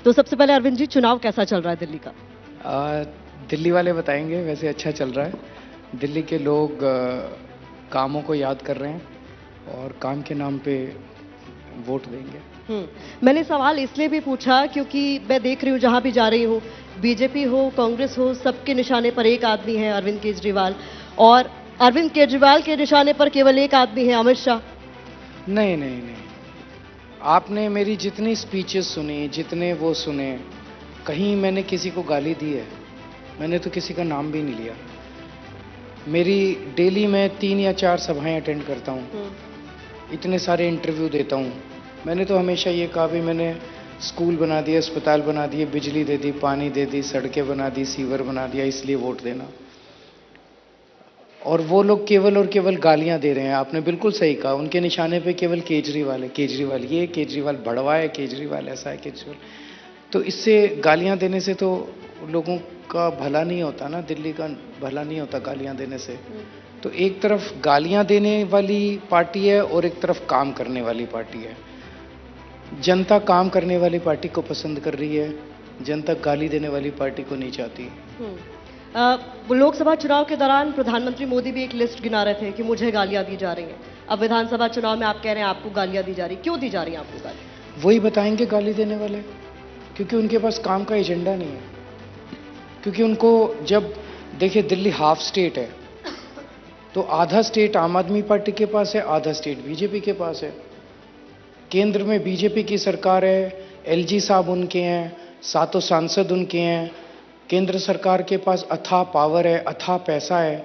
तो सबसे पहले अरविंद जी, चुनाव कैसा चल रहा है दिल्ली का? दिल्ली वाले बताएंगे, वैसे अच्छा चल रहा है। दिल्ली के लोग कामों को याद कर रहे हैं और काम के नाम पे वोट देंगे। मैंने सवाल इसलिए भी पूछा क्योंकि मैं देख रही हूँ जहां भी जा रही हूँ, बीजेपी हो कांग्रेस हो, सबके निशाने पर एक आदमी है, अरविंद केजरीवाल। और अरविंद केजरीवाल के निशाने पर केवल एक आदमी है, अमित शाह। नहीं नहीं नहीं, आपने मेरी जितनी स्पीचेस सुनी, जितने वो सुने, कहीं मैंने किसी को गाली दी है? मैंने तो किसी का नाम भी नहीं लिया। मेरी डेली मैं 3 या 4 सभाएं अटेंड करता हूँ, इतने सारे इंटरव्यू देता हूँ। मैंने तो हमेशा ये कहा भी मैंने स्कूल बना दिए, अस्पताल बना दिए, बिजली दे दी, पानी दे दी, सड़कें बना दी, सीवर बना दिया, इसलिए वोट देना। और वो लोग केवल और केवल गालियां दे रहे हैं। आपने बिल्कुल सही कहा, उनके निशाने पे केवल केजरीवाल है। केजरीवाल ये, केजरीवाल भड़वा है, केजरीवाल ऐसा है, केजरीवाल। तो इससे गालियां देने से तो लोगों का भला नहीं होता ना, दिल्ली का भला नहीं होता गालियां देने से। तो एक तरफ गालियां देने वाली पार्टी है और एक तरफ काम करने वाली पार्टी है। जनता काम करने वाली पार्टी को पसंद कर रही है, जनता गाली देने वाली पार्टी को नहीं चाहती। लोकसभा चुनाव के दौरान प्रधानमंत्री मोदी भी एक लिस्ट गिना रहे थे कि मुझे गालियां दी जा रही हैं। अब विधानसभा चुनाव में आप कह रहे हैं आपको गालियां दी जा रही, क्यों दी जा रही हैं आपको गाली? वही बताएंगे गाली देने वाले, क्योंकि उनके पास काम का एजेंडा नहीं है। क्योंकि उनको, जब देखिए दिल्ली हाफ स्टेट है, तो आधा स्टेट आम आदमी पार्टी के पास है, आधा स्टेट बीजेपी के पास है। केंद्र में बीजेपी की सरकार है, एलजी साहब उनके हैं, 7 सांसद उनके हैं, केंद्र सरकार के पास अथाह पावर है, अथाह पैसा है।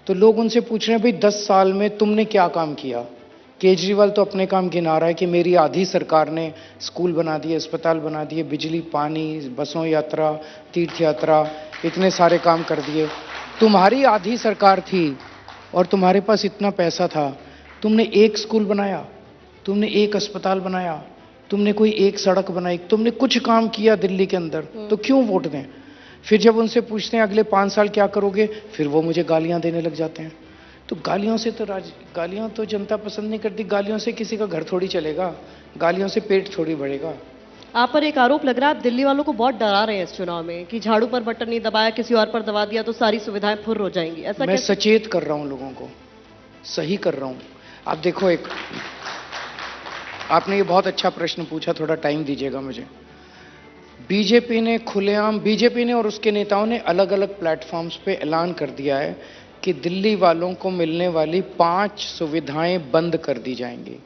तो लोग उनसे पूछ रहे हैं भाई 10 साल में तुमने क्या काम किया? केजरीवाल तो अपने काम गिना रहा है कि मेरी आधी सरकार ने स्कूल बना दिए, अस्पताल बना दिए, बिजली, पानी, बसों यात्रा, तीर्थ यात्रा, इतने सारे काम कर दिए। तुम्हारी आधी सरकार थी और तुम्हारे पास इतना पैसा था, तुमने एक स्कूल बनाया, तुमने एक अस्पताल बनाया, तुमने कोई एक सड़क बनाई, तुमने कुछ काम किया दिल्ली के अंदर, तो क्यों वोट दें? फिर जब उनसे पूछते हैं अगले 5 साल क्या करोगे, फिर वो मुझे गालियां देने लग जाते हैं। तो गालियों से तो गालियां तो जनता पसंद नहीं करती। गालियों से किसी का घर थोड़ी चलेगा, गालियों से पेट थोड़ी बढ़ेगा। आप पर एक आरोप लग रहा है, आप दिल्ली वालों को बहुत डरा रहे हैं इस चुनाव में कि झाड़ू पर बटन नहीं दबाया, किसी और पर दबा दिया तो सारी सुविधाएं फुर्र हो जाएंगी। ऐसा मैं सचेत कर रहा हूं लोगों को, सही कर रहा हूं। आप देखो, आपने ये बहुत अच्छा प्रश्न पूछा, थोड़ा टाइम दीजिएगा मुझे। बीजेपी ने खुलेआम, बीजेपी ने और उसके नेताओं ने अलग अलग प्लेटफॉर्म्स पे ऐलान कर दिया है कि दिल्ली वालों को मिलने वाली 5 सुविधाएं बंद कर दी जाएंगी।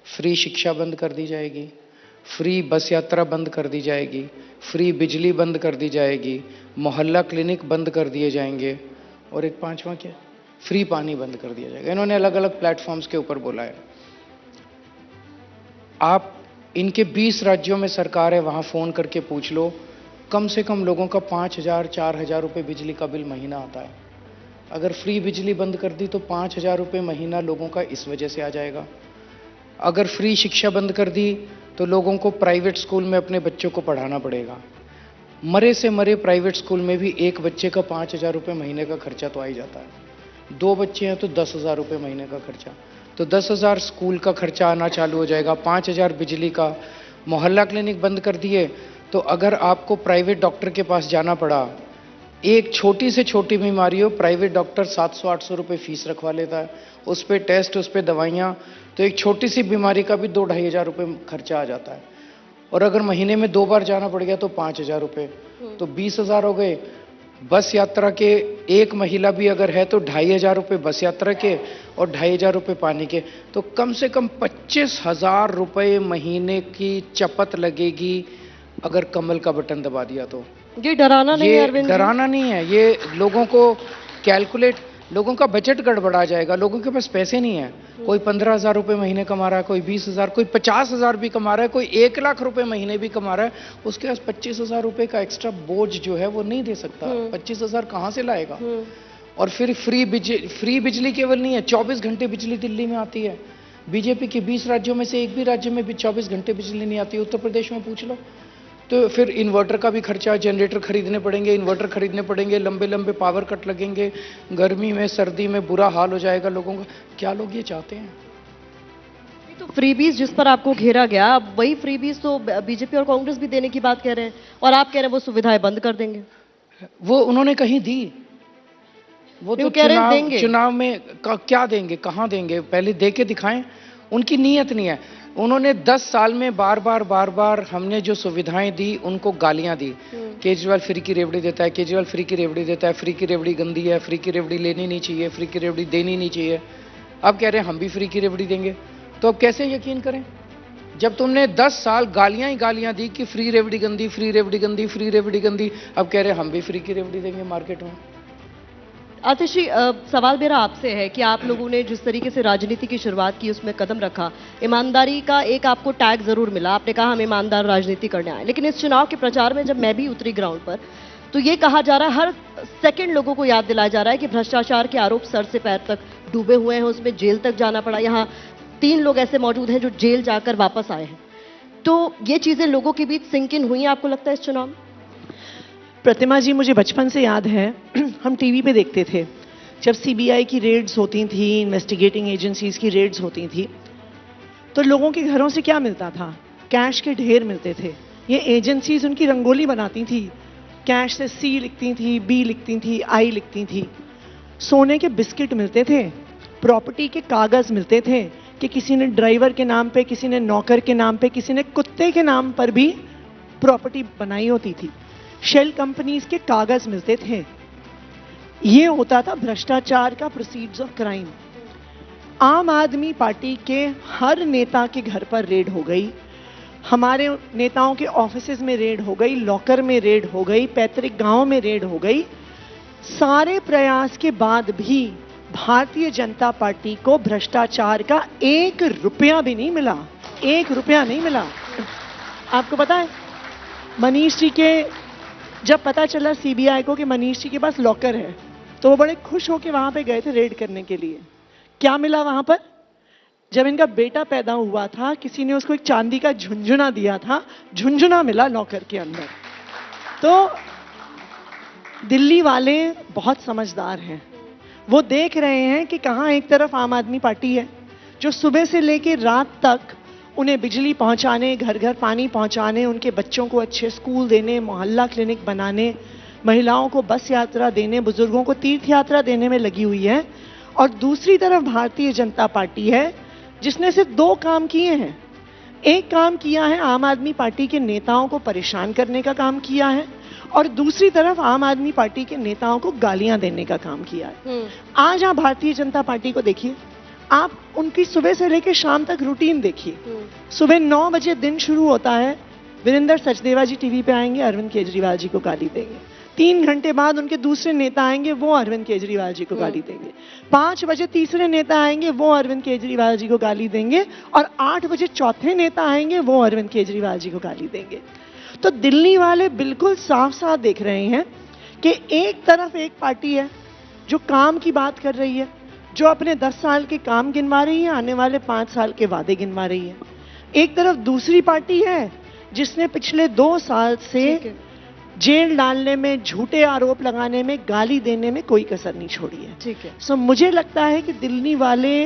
फ्री शिक्षा बंद कर दी जाएगी, फ्री बस यात्रा बंद कर दी जाएगी, फ्री बिजली बंद कर दी जाएगी, मोहल्ला क्लिनिक बंद कर दिए जाएंगे, और एक 5वां क्या, फ्री पानी बंद कर दिया जाएगा। इन्होंने अलग अलग प्लेटफॉर्म्स के ऊपर बोला है। आप इनके 20 राज्यों में सरकार है, वहां फोन करके पूछ लो, कम से कम लोगों का 5,000 4,000 रुपये बिजली का बिल महीना आता है। अगर फ्री बिजली बंद कर दी तो 5,000 रुपये महीना लोगों का इस वजह से आ जाएगा। अगर फ्री शिक्षा बंद कर दी तो लोगों को प्राइवेट स्कूल में अपने बच्चों को पढ़ाना पड़ेगा। मरे से मरे प्राइवेट स्कूल में भी एक बच्चे का 5,000 रुपये महीने का खर्चा तो आ ही जाता है। 2 बच्चे हैं तो 10,000 रुपये महीने का खर्चा, तो 10,000 स्कूल का खर्चा आना चालू हो जाएगा, 5,000 बिजली का। मोहल्ला क्लिनिक बंद कर दिए तो अगर आपको प्राइवेट डॉक्टर के पास जाना पड़ा, एक छोटी से छोटी बीमारी हो, प्राइवेट डॉक्टर 700-800 रुपये फीस रखवा लेता है, उस पर टेस्ट, उस पर दवाइयाँ, तो एक छोटी सी बीमारी का भी 2-2.5 हज़ार रुपये खर्चा आ जाता है। और अगर महीने में 2 बार जाना पड़ गया तो 5,000 रुपये, तो 20,000 हो गए। बस यात्रा के, एक महिला भी अगर है तो 2,500 रुपये बस यात्रा के और 2,500 रुपये पानी के, तो कम से कम 25,000 रुपये महीने की चपत लगेगी अगर कमल का बटन दबा दिया तो। ये डराना नहीं है अरविंद जी? डराना नहीं है, ये लोगों को कैलकुलेट, लोगों का बजट गड़बड़ा जाएगा। लोगों के पास पैसे नहीं है, कोई 15,000 रुपये महीने कमा रहा है, कोई 20,000, कोई 50,000 भी कमा रहा है, कोई 1 लाख रुपए महीने भी कमा रहा है, उसके पास 25,000 रुपये का एक्स्ट्रा बोझ जो है वो नहीं दे सकता। 25,000 कहाँ से लाएगा? और फिर फ्री बिजली केवल नहीं है, 24 घंटे बिजली दिल्ली में आती है। बीजेपी के 20 राज्यों में से एक भी राज्य में भी 24 घंटे बिजली नहीं आती। उत्तर प्रदेश में पूछ लो। तो फिर इन्वर्टर का भी खर्चा, जनरेटर खरीदने पड़ेंगे, इन्वर्टर खरीदने पड़ेंगे, लंबे लंबे पावर कट लगेंगे, गर्मी में सर्दी में बुरा हाल हो जाएगा लोगों का। क्या लोग ये चाहते हैं? तो फ्रीबीज जिस पर आपको घेरा गया, अब वही फ्रीबीज तो बीजेपी और कांग्रेस भी देने की बात कह रहे हैं, और आप कह रहे हैं वो सुविधाएं बंद कर देंगे। वो उन्होंने कहीं दी? वो तो कह रहे हैं देंगे। चुनाव में क्या देंगे, कहां देंगे, पहले दे के दिखाएं। उनकी नीयत नहीं है। उन्होंने 10 साल में बार बार हमने जो सुविधाएं दी उनको गालियां दी। केजरीवाल फ्री की रेवड़ी देता है, केजरीवाल फ्री की रेवड़ी देता है, फ्री की रेवड़ी गंदी है, फ्री की रेवड़ी लेनी नहीं चाहिए, फ्री की रेवड़ी देनी नहीं चाहिए। अब कह रहे हैं हम भी फ्री की रेवड़ी देंगे, तो अब कैसे यकीन करें जब तुमने 10 साल गालियां ही गालियां दी कि फ्री रेवड़ी गंदी, फ्री रेवड़ी गंदी, फ्री रेवड़ी गंदी। अब कह रहे हैं हम भी फ्री की रेवड़ी देंगे मार्केट में। आतिश जी, सवाल मेरा आपसे है कि आप लोगों ने जिस तरीके से राजनीति की शुरुआत की, उसमें कदम रखा, ईमानदारी का एक आपको टैग जरूर मिला, आपने कहा हम ईमानदार राजनीति करने आए। लेकिन इस चुनाव के प्रचार में जब मैं भी उतरी ग्राउंड पर, तो ये कहा जा रहा है, हर सेकंड लोगों को याद दिलाया जा रहा है कि भ्रष्टाचार के आरोप सर से पैर तक डूबे हुए हैं, उसमें जेल तक जाना पड़ा। यहाँ 3 लोग ऐसे मौजूद हैं जो जेल जाकर वापस आए हैं। तो ये चीजें लोगों के बीच सिंक इन हुई, आपको लगता है इस चुनाव में? प्रतिमा जी, मुझे बचपन से याद है, हम टीवी पे देखते थे जब सीबीआई की रेड्स होती थी, इन्वेस्टिगेटिंग एजेंसीज की रेड्स होती थी, तो लोगों के घरों से क्या मिलता था? कैश के ढेर मिलते थे। ये एजेंसीज उनकी रंगोली बनाती थी, कैश से सी लिखती थी, बी लिखती थी, आई लिखती थी। सोने के बिस्किट मिलते थे, प्रॉपर्टी के कागज मिलते थे कि किसी ने ड्राइवर के नाम पे, किसी ने नौकर के नाम पे, किसी ने कुत्ते के नाम पर भी प्रॉपर्टी बनाई होती थी। शेल कंपनीज के कागज मिलते थे। ये होता था भ्रष्टाचार का प्रोसीड्स ऑफ क्राइम। आम आदमी पार्टी के हर नेता के घर पर रेड हो गई, हमारे नेताओं के ऑफिसेज में रेड हो गई, लॉकर में रेड हो गई, पैतृक गांव में रेड हो गई। सारे प्रयास के बाद भी भारतीय जनता पार्टी को भ्रष्टाचार का 1 रुपया भी नहीं मिला, 1 रुपया नहीं मिला। आपको पता है, मनीष जी के जब पता चला सीबीआई को कि मनीष जी के पास लॉकर है, तो वो बड़े खुश होकर वहां पे गए थे रेड करने के लिए। क्या मिला वहां पर? जब इनका बेटा पैदा हुआ था, किसी ने उसको एक चांदी का झुंझुना दिया था, झुंझुना मिला लॉकर के अंदर। तो दिल्ली वाले बहुत समझदार हैं, वो देख रहे हैं कि कहां एक तरफ आम आदमी पार्टी है जो सुबह से लेकर रात तक उन्हें बिजली पहुंचाने, घर घर पानी पहुंचाने, उनके बच्चों को अच्छे स्कूल देने, मोहल्ला क्लिनिक बनाने, महिलाओं को बस यात्रा देने, बुजुर्गों को तीर्थ यात्रा देने में लगी हुई है। और दूसरी तरफ भारतीय जनता पार्टी है जिसने सिर्फ 2 काम किए हैं। एक काम किया है आम आदमी पार्टी के नेताओं को परेशान करने का काम किया है, और दूसरी तरफ आम आदमी पार्टी के नेताओं को गालियां देने का काम किया है। आज आप भारतीय जनता पार्टी को देखिए, आप उनकी सुबह से लेकर शाम तक रूटीन देखिए। सुबह 9 बजे दिन शुरू होता है, वीरेंद्र सचदेवा जी टीवी पे आएंगे, अरविंद केजरीवाल जी को गाली देंगे। 3 घंटे बाद उनके दूसरे नेता आएंगे, वो अरविंद केजरीवाल जी को गाली देंगे। 5 बजे तीसरे नेता आएंगे, वो अरविंद केजरीवाल जी को गाली देंगे। और 8 बजे चौथे नेता आएंगे, वो अरविंद केजरीवाल जी को गाली देंगे। तो दिल्ली वाले बिल्कुल साफ साफ देख रहे हैं कि एक तरफ एक पार्टी है जो काम की बात कर रही है, जो अपने 10 साल के काम गिनवा रही है, आने वाले 5 साल के वादे गिनवा रही है। एक तरफ दूसरी पार्टी है जिसने पिछले 2 साल से जेल डालने में, झूठे आरोप लगाने में, गाली देने में कोई कसर नहीं छोड़ी है। ठीक है। सो मुझे लगता है कि दिल्ली वाले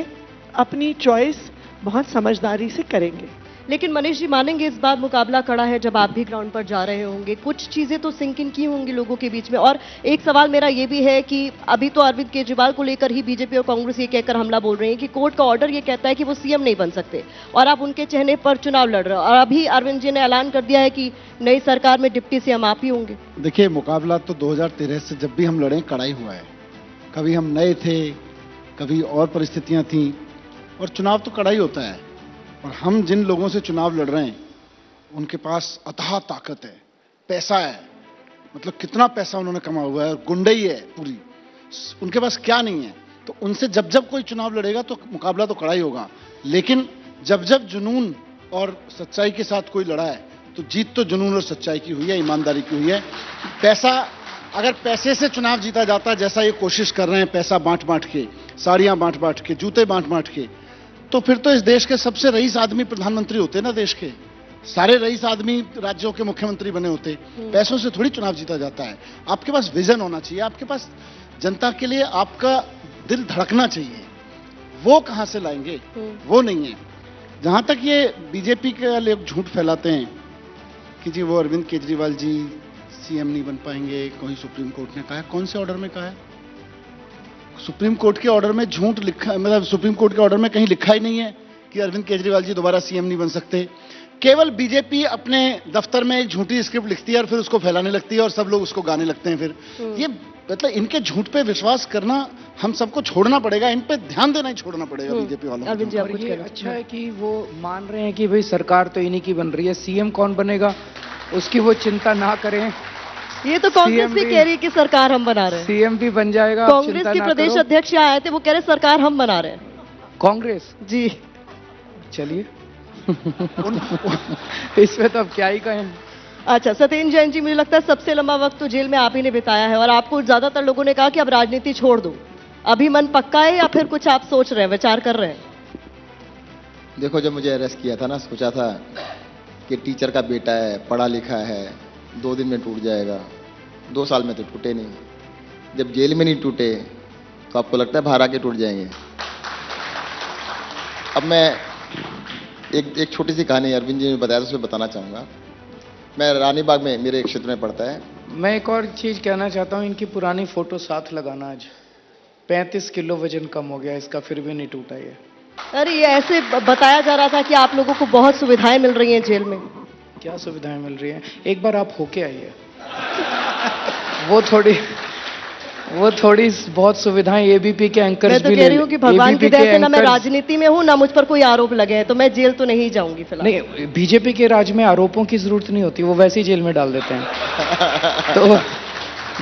अपनी चॉइस बहुत समझदारी से करेंगे। लेकिन मनीष जी, मानेंगे इस बार मुकाबला कड़ा है, जब आप भी ग्राउंड पर जा रहे होंगे, कुछ चीजें तो सिंक इन की होंगी लोगों के बीच में। और एक सवाल मेरा ये भी है कि अभी तो अरविंद केजरीवाल को लेकर ही बीजेपी और कांग्रेस ये कहकर हमला बोल रहे हैं कि कोर्ट का ऑर्डर ये कहता है कि वो सीएम नहीं बन सकते, और आप उनके चेहरे पर चुनाव लड़ रहे हो। और अभी अरविंद जी ने ऐलान कर दिया है कि नई सरकार में डिप्टी सीएम आप ही होंगे। देखिए, मुकाबला तो 2013 से जब भी हम लड़े कड़ाई हुआ है। कभी हम नए थे, कभी और परिस्थितियां थी, और चुनाव तो कड़ाई होता है। और हम जिन लोगों से चुनाव लड़ रहे हैं उनके पास अथाह ताकत है, पैसा है, मतलब कितना पैसा उन्होंने कमा हुआ है, और गुंडई है पूरी, उनके पास क्या नहीं है। तो उनसे जब जब कोई चुनाव लड़ेगा तो मुकाबला तो कड़ा ही होगा। लेकिन जब जब जुनून और सच्चाई के साथ कोई लड़ा है तो जीत तो जुनून और सच्चाई की हुई है, ईमानदारी की हुई है। पैसा, अगर पैसे से चुनाव जीता जाता जैसा ये कोशिश कर रहे हैं, पैसा बांट बांट के, साड़ियां बांट बांट के, जूते बांट बांट के, तो फिर तो इस देश के सबसे रईस आदमी प्रधानमंत्री होते ना। देश के सारे रईस आदमी राज्यों के मुख्यमंत्री बने होते। पैसों से थोड़ी चुनाव जीता जाता है। आपके पास विजन होना चाहिए, आपके पास जनता के लिए आपका दिल धड़कना चाहिए। वो कहां से लाएंगे? वो नहीं है। जहां तक ये बीजेपी के लोग झूठ फैलाते हैं कि जी वो अरविंद केजरीवाल जी सीएम नहीं बन पाएंगे, कोई सुप्रीम कोर्ट ने कहा है, कौन से ऑर्डर में कहा है? सुप्रीम कोर्ट के ऑर्डर में झूठ लिखा, मतलब सुप्रीम कोर्ट के ऑर्डर में कहीं लिखा ही नहीं है कि अरविंद केजरीवाल जी दोबारा सीएम नहीं बन सकते। केवल बीजेपी अपने दफ्तर में एक झूठी स्क्रिप्ट लिखती है और फिर उसको फैलाने लगती है और सब लोग उसको गाने लगते हैं। फिर ये मतलब इनके झूठ पे विश्वास करना हम सबको छोड़ना पड़ेगा, इन पे ध्यान देना ही छोड़ना पड़ेगा बीजेपी वालों को। अरविंद जी, आप और कुछ ये कहना अच्छा है कि वो मान रहे हैं कि भाई सरकार तो इन्हीं की बन रही है, सीएम कौन बनेगा उसकी वो चिंता ना करें। ये तो कांग्रेस CM भी कह रही है कि सरकार हम बना रहे हैं। सीएम भी बन जाएगा, आप कांग्रेस चिंता के ना प्रदेश करो। अध्यक्ष यहाँ आए थे, वो कह रहे सरकार हम बना रहे हैं। कांग्रेस जी। चलिए इसमें तो अब क्या ही कहें। अच्छा, सत्येंद्र जैन जी, मुझे लगता है सबसे लंबा वक्त तो जेल में आप ही ने बिताया है और आपको ज्यादातर लोगों ने कहा कि अब राजनीति छोड़ दो। अभी मन पक्का है या फिर कुछ आप सोच रहे हैं, विचार कर रहे हैं? देखो, जब मुझे अरेस्ट किया था ना, सोचा था कि टीचर का बेटा है, पढ़ा लिखा है, 2 दिन में टूट जाएगा। 2 साल में तो टूटे नहीं। जब जेल में नहीं टूटे तो आपको लगता है बाहर आके टूट जाएंगे। अब मैं एक छोटी सी कहानी अरविंद जी ने बताया था, उसमें बताना चाहूँगा। मैं रानी बाग में, मेरे एक क्षेत्र में पड़ता है। मैं एक और चीज कहना चाहता हूँ, इनकी पुरानी फोटो साथ लगाना। आज 35 किलो वजन कम हो गया इसका, फिर भी नहीं टूटा ये। अरे ये ऐसे बताया जा रहा था कि आप लोगों को बहुत सुविधाएं मिल रही हैं जेल में। क्या सुविधाएं मिल रही हैं? एक बार आप होके आइए। वो थोड़ी बहुत सुविधाएं एबीपी के एंकर्स मैं भी तो ले कह रही हूँ कि भगवान की ABP दया से ना मैं एंकर्स- राजनीति में हूँ ना मुझ पर कोई आरोप लगे हैं, तो मैं जेल तो नहीं जाऊंगी फिलहाल। नहीं, बीजेपी के राज में आरोपों की जरूरत नहीं होती, वो वैसे ही जेल में डाल देते हैं। तो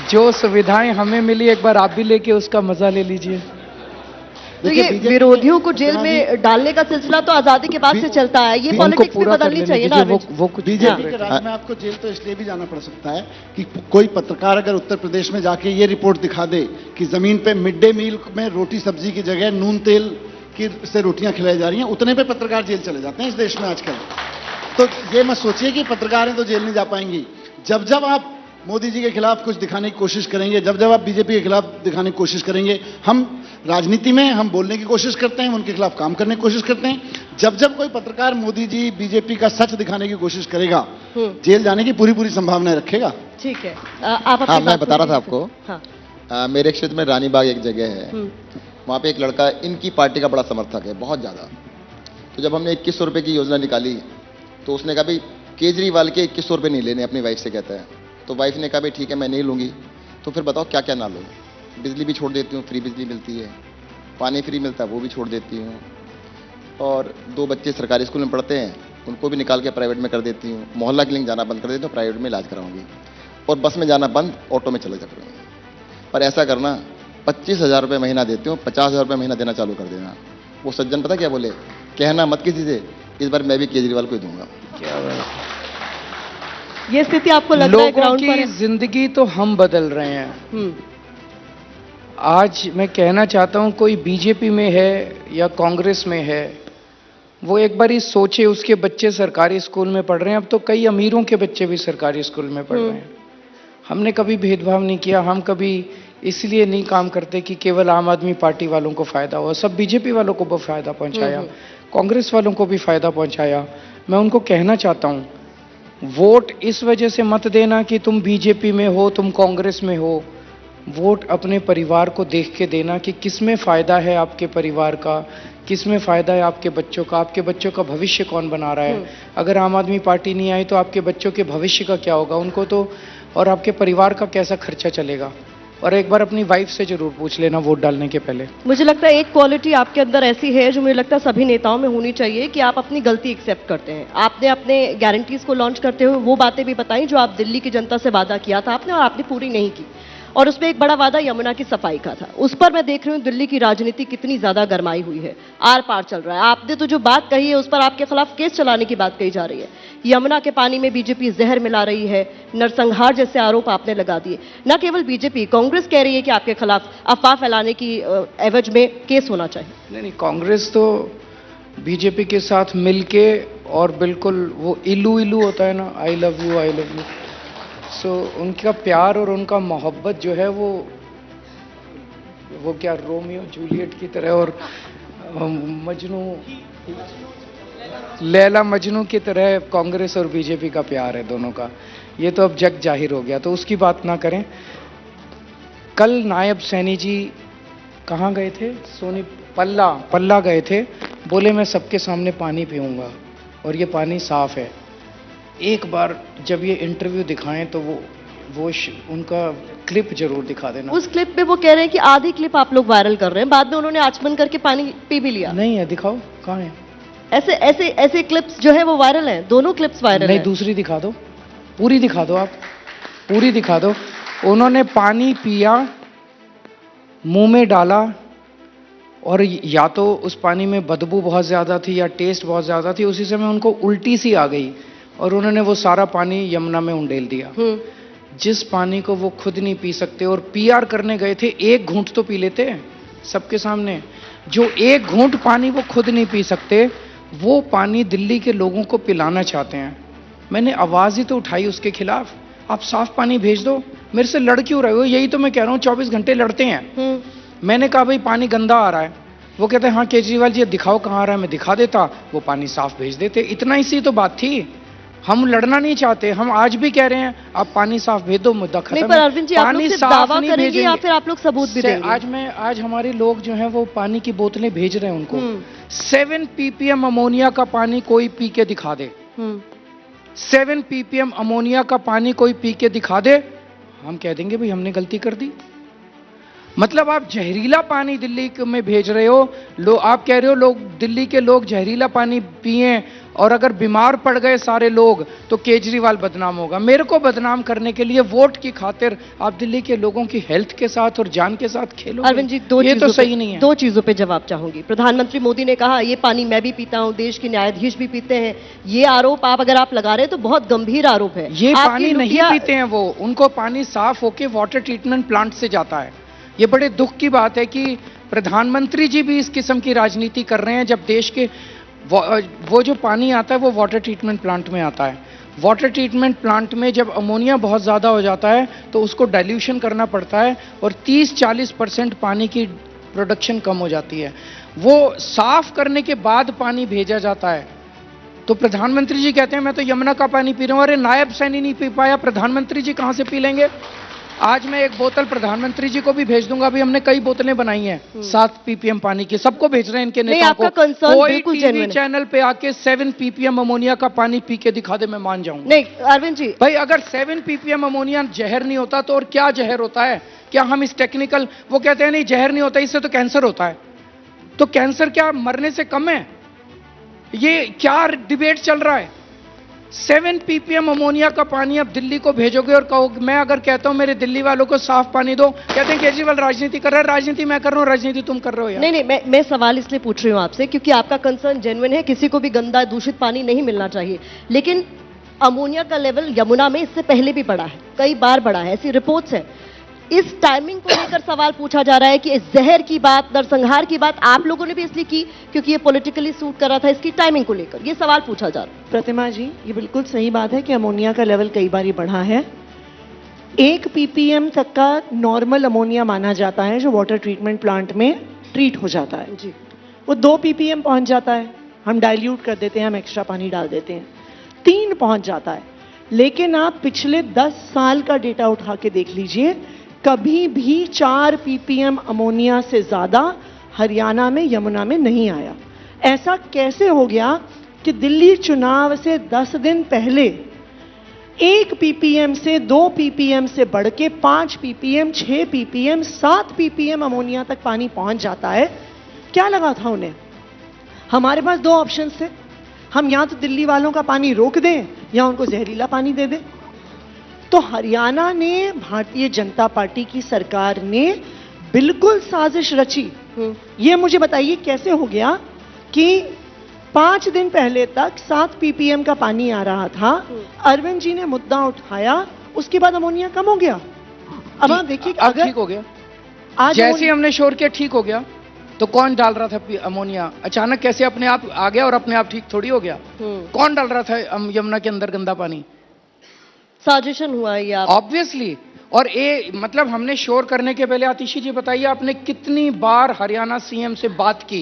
जो सुविधाएं हमें मिली, एक बार आप भी लेके उसका मजा ले लीजिए। तो देखिए, ये बीजेपी विरोधियों को जेल इतना में डालने का सिलसिला तो आजादी के बाद से चलता है, ये उनको पॉलिटिक्स भी पूरा कर बदलनी लेने चाहिए ना दीजिए, अरविंद? वो कुछ बीजेपी के राज में आपको जेल तो इसलिए भी जाना पड़ सकता है कि कोई पत्रकार अगर उत्तर प्रदेश में जाके ये रिपोर्ट दिखा दे कि जमीन पे मिड डे मील में रोटी सब्जी की जगह नून तेल की से रोटियां खिलाई जा रही हैं, उतने पे पत्रकार जेल चले जाते हैं इस देश में आजकल। तो ये मत सोचिए कि पत्रकारें तो जेल नहीं जा पाएंगी। जब जब आप मोदी जी के खिलाफ कुछ दिखाने की कोशिश करेंगे, जब जब आप बीजेपी के खिलाफ दिखाने की कोशिश करेंगे, हम राजनीति में हम बोलने की कोशिश करते हैं, उनके खिलाफ काम करने की कोशिश करते हैं। जब जब कोई पत्रकार मोदी जी बीजेपी का सच दिखाने की कोशिश करेगा, जेल जाने की पूरी पूरी संभावनाएं रखेगा। ठीक है, आप अपनी हाँ, मैं बात बता रहा था पूरी आपको। हाँ। मेरे क्षेत्र में रानी बाग एक जगह है, वहाँ पे एक लड़का इनकी पार्टी का बड़ा समर्थक है, बहुत ज़्यादा। तो जब हमने 2100 रुपये की योजना निकाली तो उसने कहा भाई केजरीवाल के 2100 रुपये नहीं लेने, अपनी वाइफ से कहता है। तो वाइफ ने कहा भाई ठीक है, मैं नहीं लूँगी। तो फिर बताओ क्या क्या ना लो। बिजली भी छोड़ देती हूँ, फ्री बिजली मिलती है, पानी फ्री मिलता है वो भी छोड़ देती हूँ, और 2 बच्चे सरकारी स्कूल में पढ़ते हैं उनको भी निकाल के प्राइवेट में कर देती हूँ। मोहल्ला क्लिनिक जाना बंद कर देती हूँ, प्राइवेट में इलाज कराऊंगी, और बस में जाना बंद, ऑटो में चले जा करूँगी। पर ऐसा करना, 25,000 रुपये महीना देती हूँ, 50,000 रुपये महीना देना चालू कर देना। वो सज्जन पता क्या बोले, कहना मत किसी से, इस बार मैं भी केजरीवाल को ही दूंगा। क्या बात है। ये स्थिति आपको लग रहा है लोगों ग्राउंड पर की है? जिंदगी तो हम बदल रहे हैं। आज मैं कहना चाहता हूं, कोई बीजेपी में है या कांग्रेस में है, वो एक बार ही सोचे, उसके बच्चे सरकारी स्कूल में पढ़ रहे हैं। अब तो कई अमीरों के बच्चे भी सरकारी स्कूल में पढ़ रहे हैं। हमने कभी भेदभाव नहीं किया, हम कभी इसलिए नहीं काम करते कि केवल आम आदमी पार्टी वालों को फायदा हो। सब बीजेपी वालों को भी फायदा पहुंचाया, कांग्रेस वालों को भी फायदा पहुंचाया। मैं उनको कहना चाहता हूं, वोट इस वजह से मत देना कि तुम बीजेपी में हो, तुम कांग्रेस में हो। वोट अपने परिवार को देख के देना कि किसमें फायदा है आपके परिवार का, किसमें फायदा है आपके बच्चों का, आपके बच्चों का भविष्य कौन बना रहा है। अगर आम आदमी पार्टी नहीं आई तो आपके बच्चों के भविष्य का क्या होगा, उनको तो, और आपके परिवार का कैसा खर्चा चलेगा। और एक बार अपनी वाइफ से जरूर पूछ लेना वोट डालने के पहले। मुझे लगता है एक क्वालिटी आपके अंदर ऐसी है जो मुझे लगता है सभी नेताओं में होनी चाहिए कि आप अपनी गलती एक्सेप्ट करते हैं। आपने अपने गारंटीज को लॉन्च करते हुए वो बातें भी बताई जो आप दिल्ली की जनता से वादा किया था आपने और आपने पूरी नहीं की, और उसमें एक बड़ा वादा यमुना की सफाई का था। उस पर मैं देख रही हूँ दिल्ली की राजनीति कितनी ज्यादा गरमाई हुई है, आर पार चल रहा है। आपने तो जो बात कही है उस पर आपके खिलाफ केस चलाने की बात कही जा रही है। यमुना के पानी में बीजेपी जहर मिला रही है, नरसंहार जैसे आरोप आपने लगा दिए। न केवल बीजेपी, कांग्रेस कह रही है कि आपके खिलाफ अफवाह फैलाने की एवज में केस होना चाहिए। नहीं, कांग्रेस तो बीजेपी के साथ मिलके, और बिल्कुल वो इलू इलू होता है ना, I love you I love you, so उनका प्यार और उनका मोहब्बत जो है वो क्या रोमियो जूलियट की तरह, और मजनू लैला मजनू की तरह कांग्रेस और बीजेपी का प्यार है दोनों का, ये तो अब जग जाहिर हो गया, तो उसकी बात ना करें। कल नायब सैनी जी कहाँ गए थे? पल्ला गए थे, बोले मैं सबके सामने पानी पीऊंगा और ये पानी साफ है। एक बार जब ये इंटरव्यू दिखाएं तो उनका क्लिप जरूर दिखा देना। उस क्लिप पे वो कह रहे हैं कि आधी क्लिप आप लोग वायरल कर रहे हैं, बाद में उन्होंने आचमन करके पानी पी भी लिया। नहीं है, दिखाओ कहाँ है। ऐसे ऐसे ऐसे क्लिप्स जो है वो वायरल हैं, दोनों क्लिप्स वायरल नहीं, हैं। दूसरी दिखा दो, पूरी दिखा दो, आप पूरी दिखा दो। उन्होंने पानी पिया, मुंह में डाला और या तो उस पानी में बदबू बहुत ज्यादा थी या टेस्ट बहुत ज्यादा थी, उसी समय उनको उल्टी सी आ गई और उन्होंने वो सारा पानी यमुना में उंडेल दिया। जिस पानी को वो खुद नहीं पी सकते और पीआर करने गए थे, एक घूंट तो पी लेते सबके सामने। जो एक घूंट पानी वो खुद नहीं पी सकते, वो पानी दिल्ली के लोगों को पिलाना चाहते हैं। मैंने आवाज ही तो उठाई उसके खिलाफ, आप साफ पानी भेज दो। मेरे से लड़ क्यों रहे हो? यही तो मैं कह रहा हूँ, 24 घंटे लड़ते हैं। मैंने कहा भाई पानी गंदा आ रहा है, वो कहते हैं हाँ केजरीवाल जी दिखाओ कहाँ आ रहा है, मैं दिखा देता, वो पानी साफ भेज देते। इतना ही सी तो बात थी। हम लड़ना नहीं चाहते, हम आज भी कह रहे हैं आप पानी साफ भेज दो, मुद्दा खत्म। नहीं, पर अरविंद जी, आप लोग सिर्फ दावा करेंगे या फिर आप लोग सबूत भी देंगे? आज हमारे लोग जो हैं वो पानी की बोतलें भेज रहे हैं उनको। 7 ppm अमोनिया का पानी कोई पी के दिखा दे, 7 ppm अमोनिया का पानी कोई पी के दिखा दे, हम कह देंगे भाई हमने गलती कर दी। मतलब आप जहरीला पानी दिल्ली में भेज रहे हो। आप कह रहे हो लोग, दिल्ली के लोग जहरीला पानी पिए और अगर बीमार पड़ गए सारे लोग तो केजरीवाल बदनाम होगा। मेरे को बदनाम करने के लिए वोट की खातिर आप दिल्ली के लोगों की हेल्थ के साथ और जान के साथ खेलो। अरविंद जी, ये तो सही नहीं है। 2 चीजों पे जवाब चाहूंगी। प्रधानमंत्री मोदी ने कहा ये पानी मैं भी पीता हूं, देश के न्यायाधीश भी पीते हैं। ये आरोप अगर आप लगा रहे हैं तो बहुत गंभीर आरोप है। ये पानी नहीं पीते हैं वो, उनको पानी साफ होके वाटर ट्रीटमेंट प्लांट से जाता है। ये बड़े दुख की बात है कि प्रधानमंत्री जी भी इस किस्म की राजनीति कर रहे हैं, जब देश के वो जो पानी आता है वो वाटर ट्रीटमेंट प्लांट में आता है। वाटर ट्रीटमेंट प्लांट में जब अमोनिया बहुत ज़्यादा हो जाता है तो उसको डाइल्यूशन करना पड़ता है और 30-40% पानी की प्रोडक्शन कम हो जाती है। वो साफ करने के बाद पानी भेजा जाता है। तो प्रधानमंत्री जी कहते हैं मैं तो यमुना का पानी पी रहा हूँ। अरे नायब सैनी नहीं पी पाया, प्रधानमंत्री जी कहाँ से पी लेंगे? आज मैं एक बोतल प्रधानमंत्री जी को भी भेज दूंगा। अभी हमने कई बोतलें बनाई हैं 7 ppm पानी की, सबको भेज रहे हैं इनके नेताओं को। कोई टीवी चैनल पे आके 7 ppm अमोनिया का पानी पी के दिखा दे, मैं मान जाऊंगा। नहीं अरविंद जी, भाई अगर 7 ppm अमोनिया जहर नहीं होता तो और क्या जहर होता है? क्या हम इस टेक्निकल, वो कहते हैं नहीं जहर नहीं होता, इससे तो कैंसर होता है। तो कैंसर क्या मरने से कम है? ये क्या डिबेट चल रहा है? 7 ppm अमोनिया का पानी अब दिल्ली को भेजोगे और कहोगे, मैं अगर कहता हूं मेरे दिल्ली वालों को साफ पानी दो, कहते हैं केजरीवाल राजनीति कर रहा है। राजनीति मैं कर रहा हूं, राजनीति तुम कर रहे हो यार। नहीं, मैं सवाल इसलिए पूछ रही हूं आपसे क्योंकि आपका कंसर्न जेन्युइन है, किसी को भी गंदा दूषित पानी नहीं मिलना चाहिए। लेकिन अमोनिया का लेवल यमुना में इससे पहले भी बढ़ा है, कई बार बढ़ा है, ऐसी रिपोर्ट्स है। इस टाइमिंग को लेकर सवाल पूछा जा रहा है कि इस जहर की बात, नरसंहार की बात आप लोगों ने भी इसलिए की क्योंकि ये पॉलिटिकली सूट कर रहा था, इसकी टाइमिंग को लेकर ये सवाल पूछा जा रहा है। प्रतिमा जी, ये बिल्कुल सही बात है कि अमोनिया का लेवल कई बार बढ़ा है। 1 ppm तक का नॉर्मल अमोनिया माना जाता है जो वाटर ट्रीटमेंट प्लांट में ट्रीट हो जाता है जी। वो 2 ppm पहुंच जाता है, हम डाइल्यूट कर देते हैं, हम एक्स्ट्रा पानी डाल देते हैं, 3 पहुंच जाता है। लेकिन आप पिछले 10 साल का डेटा उठा के देख लीजिए, कभी भी 4 ppm अमोनिया से ज्यादा हरियाणा में यमुना में नहीं आया। ऐसा कैसे हो गया कि दिल्ली चुनाव से 10 दिन पहले 1 ppm से 2 ppm से बढ़ के 5 ppm, 6 ppm, 7 ppm अमोनिया तक पानी पहुंच जाता है? क्या लगा था उन्हें? हमारे पास 2 ऑप्शन थे, हम या तो दिल्ली वालों का पानी रोक दें या उनको जहरीला पानी दे दें। तो हरियाणा ने, भारतीय जनता पार्टी की सरकार ने बिल्कुल साजिश रची। ये मुझे बताइए कैसे हो गया कि 5 दिन पहले तक 7 ppm का पानी आ रहा था, अरविंद जी ने मुद्दा उठाया, उसके बाद अमोनिया कम हो गया। अब आप देखिए अगर ठीक हो गया, आज जैसे हमने शोर किया ठीक हो गया। तो कौन डाल रहा था अमोनिया? अचानक कैसे अपने आप आ गया और अपने आप ठीक थोड़ी हो गया? कौन डाल रहा था यमुना के अंदर गंदा पानी? साजिशन हुआ ये आप ऑब्वियसली। और ये मतलब हमने शोर करने के पहले, आतिशी जी बताइए आपने कितनी बार हरियाणा सीएम से बात की?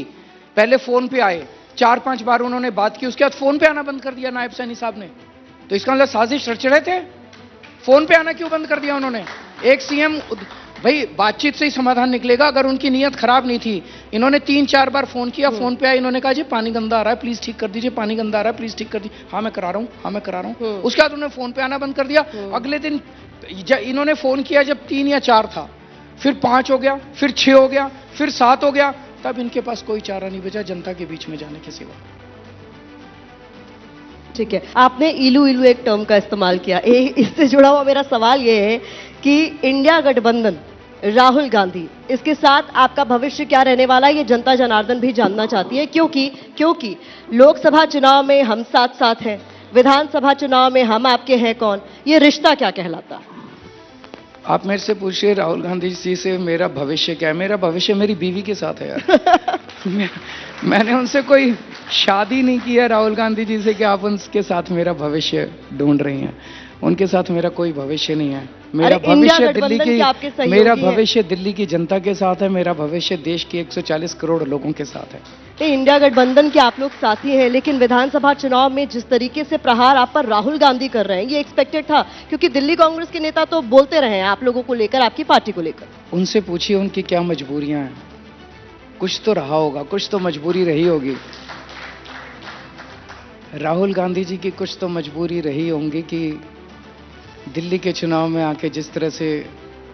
पहले फोन पे आए, 4-5 बार उन्होंने बात की, उसके बाद फोन पे आना बंद कर दिया नायब सैनी साहब ने। तो इसका मतलब साजिश रच रहे थे। फोन पे आना क्यों बंद कर दिया उन्होंने? एक सीएम, भाई बातचीत से ही समाधान निकलेगा। अगर उनकी नीयत खराब नहीं थी, इन्होंने 3-4 बार फोन किया, फोन पे आया, इन्होंने कहा जी पानी गंदा आ रहा है, प्लीज ठीक कर दीजिए, पानी गंदा आ रहा है, प्लीज ठीक कर दीजिए। हाँ मैं करा रहा हूँ, हाँ मैं करा रहा हूँ। उसके बाद उन्होंने फोन पे आना बंद कर दिया। अगले दिन इन्होंने फोन किया जब 3 या 4 था, फिर 5 हो गया, फिर 6 हो गया, फिर 7 हो गया, तब इनके पास कोई चारा नहीं बचा जनता के बीच में जाने के सिवा। ठीक है, आपने इलू इलू एक टर्म का इस्तेमाल किया। इससे जुड़ा हुआ मेरा सवाल ये है कि इंडिया गठबंधन, राहुल गांधी, इसके साथ आपका भविष्य क्या रहने वाला है, ये जनता जनार्दन भी जानना चाहती है। क्योंकि लोकसभा चुनाव में हम साथ साथ हैं, विधानसभा चुनाव में हम आपके हैं कौन, ये रिश्ता क्या कहलाता है? आप मेरे से पूछिए राहुल गांधी जी से मेरा भविष्य क्या है। मेरा भविष्य मेरी बीवी के साथ है यार। मैंने उनसे कोई शादी नहीं की है राहुल गांधी जी से कि आप उनके साथ मेरा भविष्य ढूंढ रही हैं। उनके साथ मेरा कोई भविष्य नहीं है। मेरा भविष्य दिल्ली की जनता के साथ है। मेरा भविष्य देश के 140 करोड़ लोगों के साथ है। इंडिया गठबंधन के आप लोग साथी हैं, लेकिन विधानसभा चुनाव में जिस तरीके से प्रहार आप पर राहुल गांधी कर रहे हैं, ये एक्सपेक्टेड था? क्योंकि दिल्ली कांग्रेस के नेता तो बोलते रहे हैं आप लोगों को लेकर, आपकी पार्टी को लेकर। उनसे पूछिए उनकी क्या मजबूरियां हैं। कुछ तो रहा होगा, कुछ तो मजबूरी रही होगी। राहुल गांधी जी की कुछ तो मजबूरी रही होंगी कि दिल्ली के चुनाव में आके जिस तरह से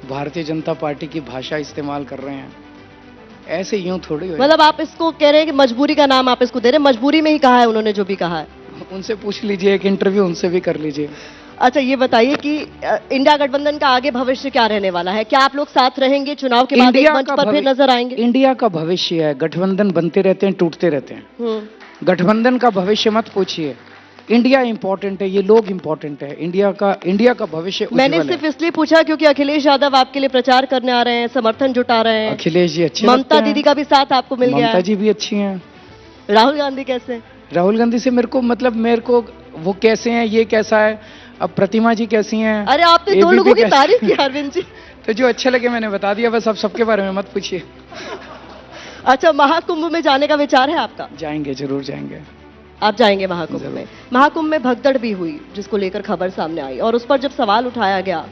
भारतीय जनता पार्टी की भाषा इस्तेमाल कर रहे हैं, ऐसे यूं थोड़ी हो। मतलब आप इसको कह रहे हैं कि मजबूरी का नाम आप इसको दे रहे हैं? मजबूरी में ही कहा है उन्होंने जो भी कहा है। उनसे पूछ लीजिए, एक इंटरव्यू उनसे भी कर लीजिए। अच्छा ये बताइए कि इंडिया गठबंधन का आगे भविष्य क्या रहने वाला है? क्या आप लोग साथ रहेंगे चुनाव के बाद, एक मंच पर फिर नजर आएंगे? इंडिया का भविष्य है, गठबंधन बनते रहते हैं, टूटते रहते हैं। गठबंधन का भविष्य मत पूछिए। इंडिया इंपॉर्टेंट है, ये लोग इंपॉर्टेंट है। इंडिया का भविष्य मैंने सिर्फ इसलिए पूछा क्योंकि अखिलेश यादव आपके लिए प्रचार करने आ रहे हैं, समर्थन जुटा रहे हैं। अखिलेश जी अच्छे, ममता दीदी का भी साथ आपको मिल गया। ममता जी भी अच्छी हैं। राहुल गांधी कैसे? राहुल गांधी से मेरे को वो कैसे हैं, ये कैसा है। अब प्रतिमा जी कैसी हैं? अरे आपने 2 लोगों की तारीफ की अरविंद जी। तो जो अच्छे लगे मैंने बता दिया, बस अब सबके बारे में मत पूछिए। अच्छा, महाकुंभ में जाने का विचार है आपका? जाएंगे, जरूर जाएंगे। आप जाएंगे महाकुंभ में? महाकुंभ में भगदड़ भी हुई जिसको लेकर खबर सामने आई, और उस पर जब सवाल उठाया गया,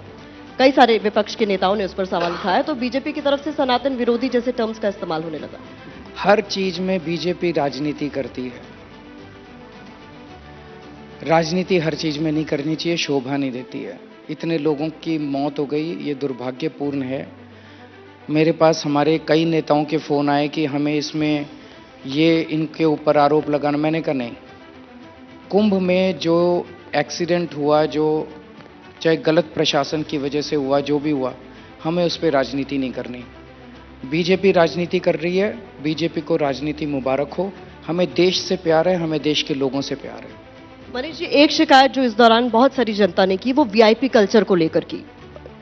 कई सारे विपक्ष के नेताओं ने उस पर सवाल उठाया, तो बीजेपी की तरफ से सनातन विरोधी जैसे टर्म्स का इस्तेमाल होने लगा। हर चीज में बीजेपी राजनीति करती है। राजनीति हर चीज में नहीं करनी चाहिए, शोभा नहीं देती है। इतने लोगों की मौत हो गई, ये दुर्भाग्यपूर्ण है। मेरे पास हमारे कई नेताओं के फोन आए कि हमें इसमें ये इनके ऊपर आरोप लगाना। मैंने कहा नहीं, कुंभ में जो एक्सीडेंट हुआ, जो चाहे गलत प्रशासन की वजह से हुआ, जो भी हुआ, हमें उस पर राजनीति नहीं करनी। बीजेपी राजनीति कर रही है, बीजेपी को राजनीति मुबारक हो। हमें देश से प्यार है, हमें देश के लोगों से प्यार है। मनीष जी, एक शिकायत जो इस दौरान बहुत सारी जनता ने की, वो वीआईपी कल्चर को लेकर की।